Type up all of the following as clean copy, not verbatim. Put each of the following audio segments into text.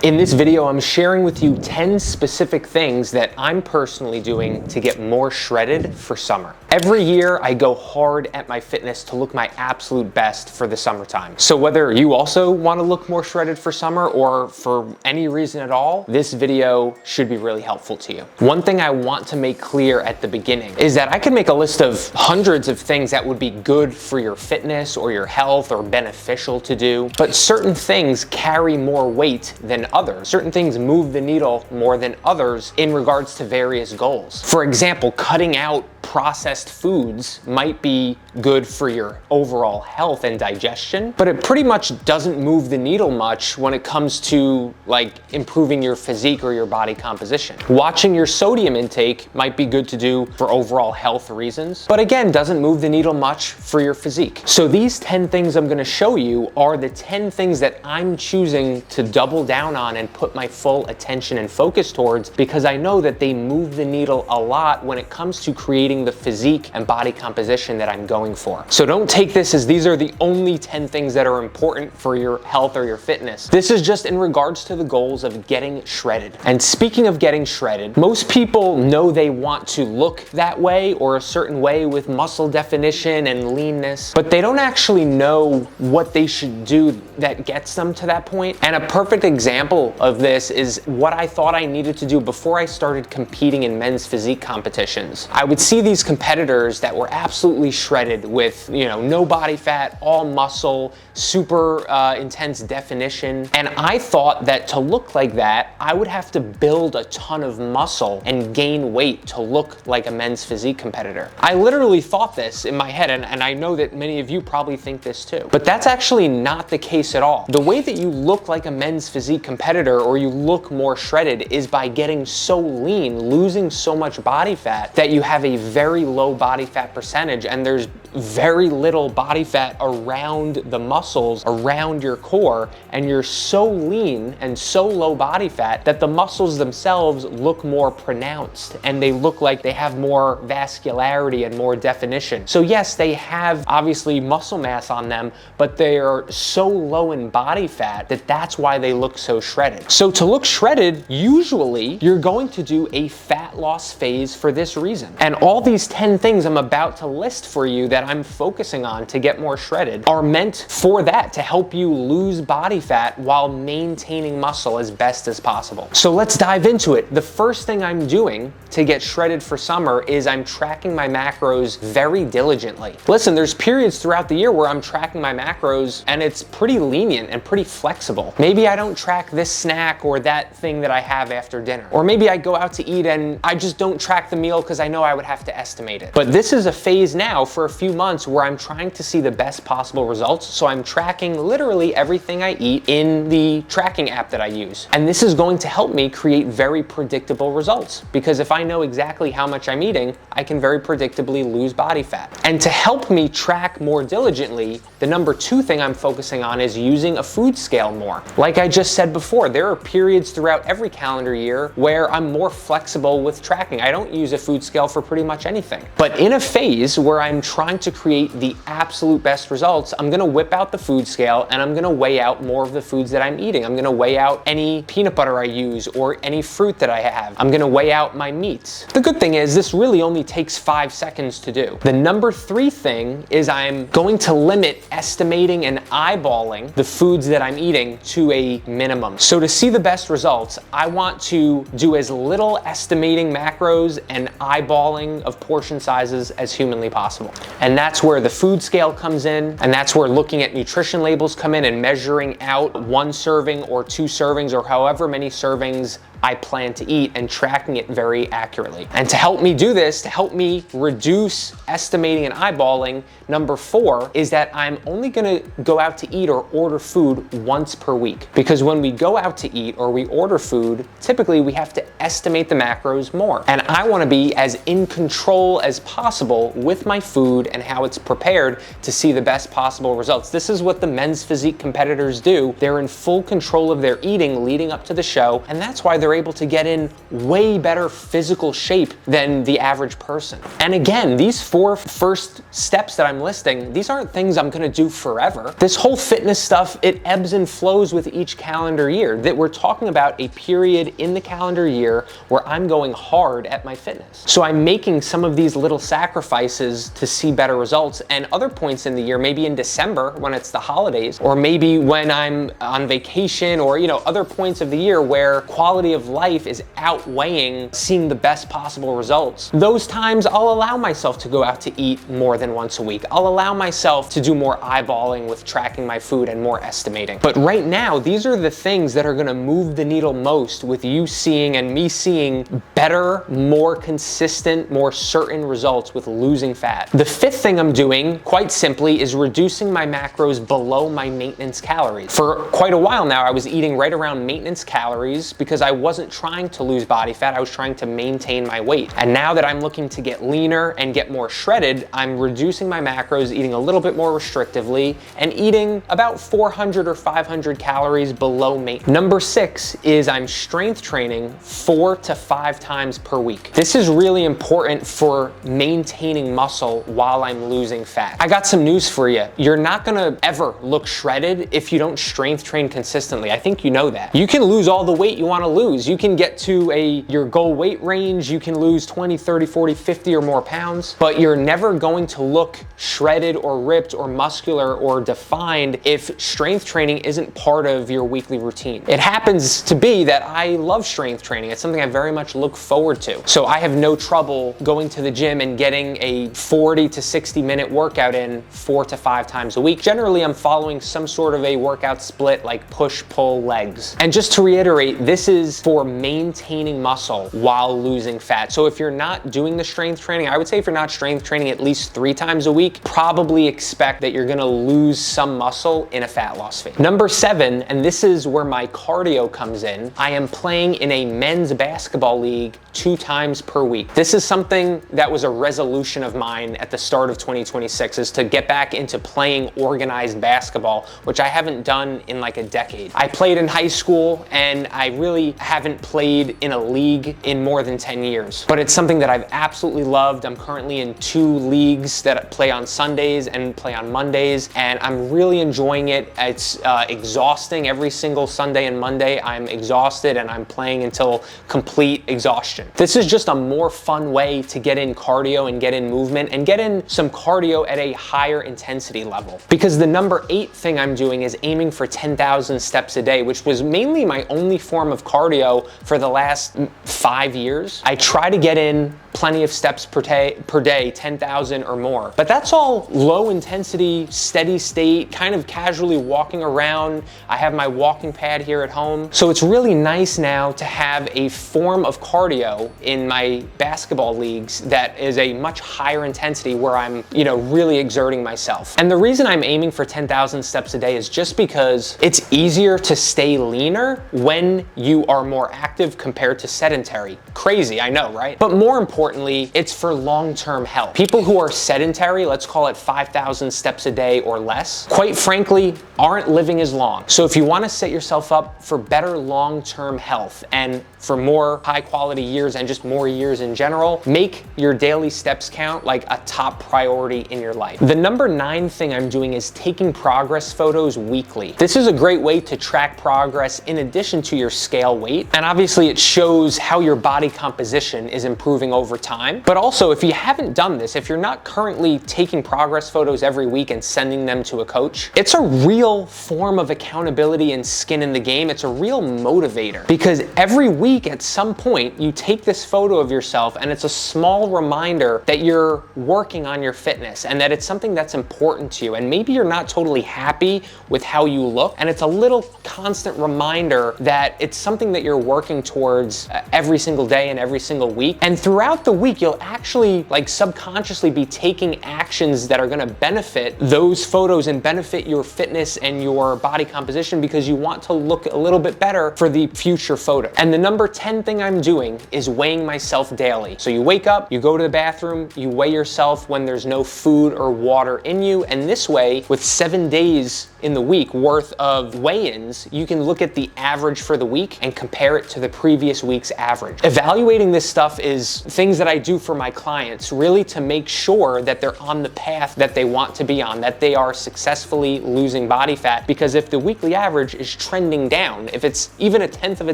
In this video, I'm sharing with you 10 specific things that I'm personally doing to get more shredded for summer. Every year, I go hard at my fitness to look my absolute best for the summertime. So whether you also want to look more shredded for summer or for any reason at all, this video should be really helpful to you. One thing I want to make clear at the beginning is that I can make a list of hundreds of things that would be good for your fitness or your health or beneficial to do, but certain things carry more weight than others. Certain things move the needle more than others in regards to various goals. For example, cutting out processed foods might be good for your overall health and digestion, but it pretty much doesn't move the needle much when it comes to like improving your physique or your body composition. Watching your sodium intake might be good to do for overall health reasons, but again, doesn't move the needle much for your physique. So these 10 things I'm gonna show you are the 10 things that I'm choosing to double down on and put my full attention and focus towards, because I know that they move the needle a lot when it comes to creating the physique and body composition that I'm going for. So don't take this as these are the only 10 things that are important for your health or your fitness. This is just in regards to the goals of getting shredded. And speaking of getting shredded, most people know they want to look that way or a certain way with muscle definition and leanness, but they don't actually know what they should do that gets them to that point. And a perfect example of this is what I thought I needed to do before I started competing in men's physique competitions. I would see these competitors that were absolutely shredded with, no body fat, all muscle, super intense definition. And I thought that to look like that, I would have to build a ton of muscle and gain weight to look like a men's physique competitor. I literally thought this in my head, and I know that many of you probably think this too. But that's actually not the case at all. The way that you look like a men's physique competitor or you look more shredded is by getting so lean, losing so much body fat that you have a very low body fat percentage, and there's very little body fat around the muscles, around your core, and you're so lean and so low body fat that the muscles themselves look more pronounced and they look like they have more vascularity and more definition. So yes, they have obviously muscle mass on them, but they are so low in body fat that that's why they look so shredded. So to look shredded, usually you're going to do a fat loss phase for this reason. And all these 10 things I'm about to list for you that I'm focusing on to get more shredded are meant for that, to help you lose body fat while maintaining muscle as best as possible. So let's dive into it. The first thing I'm doing to get shredded for summer is I'm tracking my macros very diligently. Listen, there's periods throughout the year where I'm tracking my macros and it's pretty lenient and pretty flexible. Maybe I don't track this snack or that thing that I have after dinner. Or maybe I go out to eat and I just don't track the meal because I know I would have to estimate it. But this is a phase now for a few months where I'm trying to see the best possible results. So I'm tracking literally everything I eat in the tracking app that I use. And this is going to help me create very predictable results, because if I know exactly how much I'm eating, I can very predictably lose body fat. And to help me track more diligently, the number 2 thing I'm focusing on is using a food scale more. Like I just said before, there are periods throughout every calendar year where I'm more flexible with tracking. I don't use a food scale for pretty much anything. But in a phase where I'm trying to create the absolute best results, I'm gonna whip out the food scale and I'm gonna weigh out more of the foods that I'm eating. I'm gonna weigh out any peanut butter I use or any fruit that I have. I'm gonna weigh out my meats. The good thing is this really only takes 5 seconds to do. The number 3 thing is I'm going to limit estimating and eyeballing the foods that I'm eating to a minimum. So to see the best results, I want to do as little estimating macros and eyeballing of portion sizes as humanly possible. And that's where the food scale comes in, and that's where looking at nutrition labels come in and measuring out 1 serving or 2 servings or however many servings I plan to eat and tracking it very accurately. And to help me do this, to help me reduce estimating and eyeballing, number 4 is that I'm only gonna go out to eat or order food once per week. Because when we go out to eat or we order food, typically we have to estimate the macros more. And I wanna be as in control as possible with my food and how it's prepared to see the best possible results. This is what the men's physique competitors do. They're in full control of their eating leading up to the show, and that's why they're they're able to get in way better physical shape than the average person. And again, these 4 first steps that I'm listing, these aren't things I'm gonna do forever. This whole fitness stuff, it ebbs and flows with each calendar year. That we're talking about a period in the calendar year where I'm going hard at my fitness. So I'm making some of these little sacrifices to see better results, and other points in the year, maybe in December when it's the holidays, or maybe when I'm on vacation, or other points of the year where quality of life is outweighing seeing the best possible results. Those times I'll allow myself to go out to eat more than once a week. I'll allow myself to do more eyeballing with tracking my food and more estimating. But right now, these are the things that are gonna move the needle most with you seeing and me seeing better, more consistent, more certain results with losing fat. The 5th thing I'm doing, quite simply, is reducing my macros below my maintenance calories. For quite a while now, I was eating right around maintenance calories because I wasn't trying to lose body fat, I was trying to maintain my weight. And now that I'm looking to get leaner and get more shredded, I'm reducing my macros, eating a little bit more restrictively, and eating about 400 or 500 calories below maintenance. Number 6 is I'm strength training 4 to 5 times per week. This is really important for maintaining muscle while I'm losing fat. I got some news for you. You're not gonna ever look shredded if you don't strength train consistently. I think you know that. You can lose all the weight you wanna lose. You can get to your goal weight range, you can lose 20, 30, 40, 50 or more pounds, but you're never going to look shredded or ripped or muscular or defined if strength training isn't part of your weekly routine. It happens to be that I love strength training. It's something I very much look forward to. So I have no trouble going to the gym and getting a 40 to 60 minute workout in 4 to 5 times a week. Generally, I'm following some sort of a workout split like push, pull, legs. And just to reiterate, this is for maintaining muscle while losing fat. So if you're not doing the strength training, I would say if you're not strength training at least 3 times a week, probably expect that you're gonna lose some muscle in a fat loss phase. Number 7, and this is where my cardio comes in, I am playing in a men's basketball league 2 times per week. This is something that was a resolution of mine at the start of 2026, is to get back into playing organized basketball, which I haven't done in like a decade. I played in high school and I really haven't played in a league in more than 10 years, but it's something that I've absolutely loved. I'm currently in 2 leagues that play on Sundays and play on Mondays, and I'm really enjoying it. It's exhausting. Every single Sunday and Monday, I'm exhausted and I'm playing until complete exhaustion. This is just a more fun way to get in cardio and get in movement and get in some cardio at a higher intensity level. Because the number 8 thing I'm doing is aiming for 10,000 steps a day, which was mainly my only form of cardio for the last 5 years. I try to get in plenty of steps per day, 10,000 or more. But that's all low intensity, steady state, kind of casually walking around. I have my walking pad here at home. So it's really nice now to have a form of cardio in my basketball leagues that is a much higher intensity where I'm, really exerting myself. And the reason I'm aiming for 10,000 steps a day is just because it's easier to stay leaner when you are more active compared to sedentary. Crazy, I know, right? But more importantly, it's for long-term health. People who are sedentary, let's call it 5,000 steps a day or less, quite frankly, aren't living as long. So if you want to set yourself up for better long-term health and for more high-quality years and just more years in general, make your daily steps count like a top priority in your life. The number 9 thing I'm doing is taking progress photos weekly. This is a great way to track progress in addition to your scale weight. And obviously it shows how your body composition is improving over time. But also, if you haven't done this, if you're not currently taking progress photos every week and sending them to a coach, it's a real form of accountability and skin in the game. It's a real motivator because every week at some point you take this photo of yourself and it's a small reminder that you're working on your fitness and that it's something that's important to you. And maybe you're not totally happy with how you look, and it's a little constant reminder that it's something that you're working towards every single day and every single week. And throughout the week, you'll actually subconsciously be taking actions that are gonna benefit those photos and benefit your fitness and your body composition because you want to look a little bit better for the future photo. And the number 10 thing I'm doing is weighing myself daily. So you wake up, you go to the bathroom, you weigh yourself when there's no food or water in you. And this way, with 7 days in the week worth of weigh-ins, you can look at the average for the week and compare compare it to the previous week's average. Evaluating this stuff is things that I do for my clients, really to make sure that they're on the path that they want to be on, that they are successfully losing body fat. Because if the weekly average is trending down, if it's even a 1/10 of a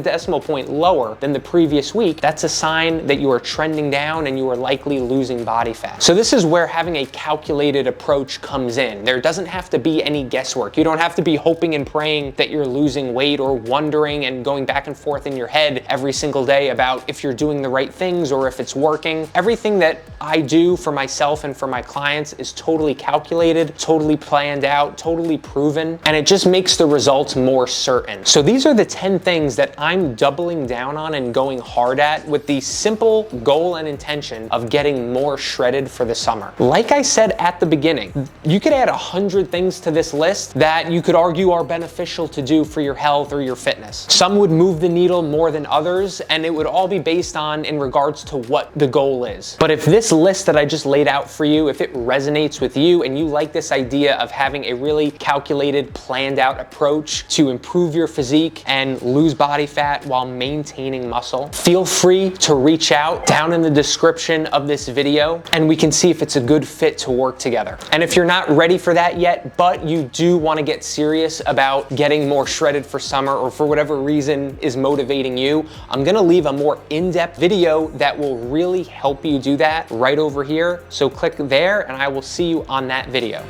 decimal point lower than the previous week, that's a sign that you are trending down and you are likely losing body fat. So this is where having a calculated approach comes in. There doesn't have to be any guesswork. You don't have to be hoping and praying that you're losing weight or wondering and going back and forth in your head every single day about if you're doing the right things or if it's working. Everything that I do for myself and for my clients is totally calculated, totally planned out, totally proven, and it just makes the results more certain. So these are the 10 things that I'm doubling down on and going hard at with the simple goal and intention of getting more shredded for the summer. Like I said at the beginning, you could add 100 things to this list that you could argue are beneficial to do for your health or your fitness. Some would move the needle more than others, and it would all be based on in regards to what the goal is. But if this list that I just laid out for you, if it resonates with you and you like this idea of having a really calculated, planned out approach to improve your physique and lose body fat while maintaining muscle, feel free to reach out down in the description of this video and we can see if it's a good fit to work together. And if you're not ready for that yet, but you do want to get serious about getting more shredded for summer, or for whatever reason is motivating you, I'm gonna leave a more in-depth video that will really help you do that right over here. So click there and I will see you on that video.